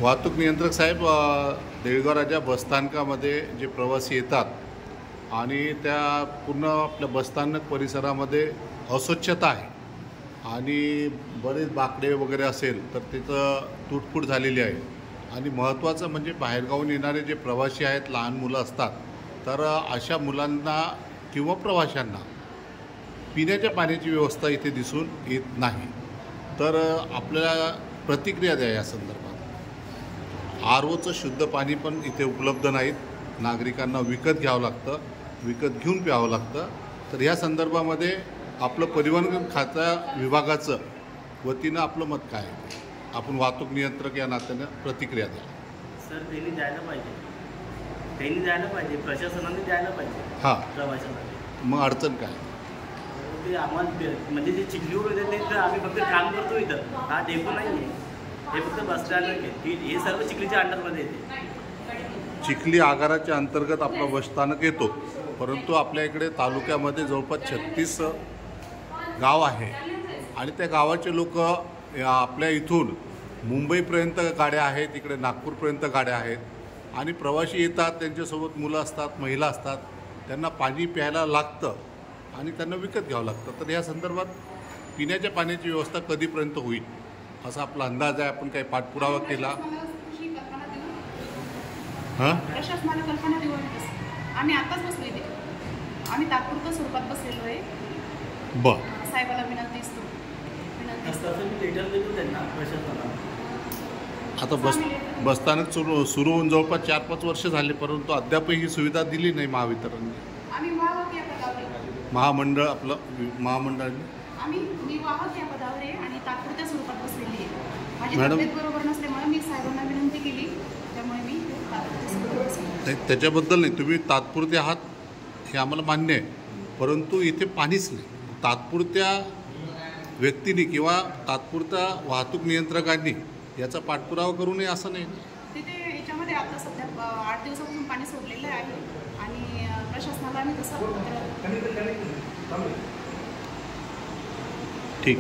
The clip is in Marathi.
वाहतूक नियंत्रक साहेब, देऊळगाव राजा बसस्थानकामध्ये जे प्रवासी येतात आणि त्या पूर्ण आपल्या बसस्थानक परिसरामध्ये अस्वच्छता आहे आणि बरेच बाकडे वगैरे असेल तर तिथं तुटफूट झालेली आहे. आणि महत्त्वाचं म्हणजे बाहेरगावून येणारे जे प्रवासी आहेत, लहान मुलं असतात, तर अशा मुलांना किंवा प्रवाशांना पिण्याच्या पाण्याची व्यवस्था इथे दिसून येत नाही. तर आपल्याला प्रतिक्रिया द्या या संदर्भात. आरओचं शुद्ध पाणी पण इथे उपलब्ध नाहीत, नागरिकांना विकत घ्यावं लागतं, विकत घेऊन प्यावं लागतं. तर ह्या संदर्भामध्ये आपलं परिवहन खात्या विभागाचं वतीनं आपलं मत काय आहे? आपण वाहतूक नियंत्रक या नात्यानं प्रतिक्रिया द्या. सर, त्यांनी द्यायला पाहिजे, प्रशासनाने द्यायला पाहिजे. हां, प्रवाशांना मग अडचण काय? ते आम्हाला म्हणजे जे चिखलीवर येते ते आम्ही फक्त काम करतो इथं. हा डेपो नाही आहे, हे फक्त बसस्टँड आहे. हे सर्व चिखलीच्या अंडरमध्ये येते. चिखली आगाराच्या अंतर्गत आपलं बसस्थानक येतो, परंतु आपल्या इकडे तालुक्यामध्ये जवळपास 36 गाव आहे आणि त्या गावाचे लोक आपल्या इथून मुंबईपर्यंत गाड्या आहेत, इकडे नागपूरपर्यंत गाड्या आहेत आणि प्रवासी येतात, त्यांच्यासोबत मुलं असतात, महिला असतात, त्यांना पाणी प्यायला लागतं आणि त्यांना विकत घ्यावं लागतं. तर या संदर्भात पिण्याच्या पाण्याची व्यवस्था कधीपर्यंत होईल असा आपला अंदाज आहे. आपण काही पाठपुरावा केला? हां, प्रशासनाला कल्पना देऊ आम्ही आताच बसलो इथे. आम्ही तात्पुरत्या स्वरूपात बसलेलो आहे. साहेबाला विनंती लेटर देतो त्यांना प्रशासनाला. आता बसस्थानक सुरू होऊन जवळपास 4-5 वर्ष झाले, परंतु अद्यापही ही सुविधा दिली नाही महावितरणने. आम्ही वाहक या पदावर महामंडळ आपलं महामंडळाने मी वाहक या पदावर आहे आणि तात्पुरत्या स्वरूपात बसलेली आहे. माझी मॅडम, तब्येत बरोबर नसल्यामुळे मी साहेबांना विनंती केली, त्यामुळे मी तात्पुरत्या स्वरूपात बसले. त्याच्याबद्दल नाही, तुम्ही तात्पुरते आहात हे आम्हाला मान्य आहे, परंतु इथे पाणीच नाही. तात्पुरत्या व्यक्तींनी किंवा तात्पुरत्या वाहतूक नियंत्रकांनी याचा पाठपुरावा करू नये असं नाही. तिथे याच्यामध्ये आता सध्या 8 दिवसापासून पाणी सोडलेलं आहे आणि प्रशासनाला आम्ही तसं ठीक.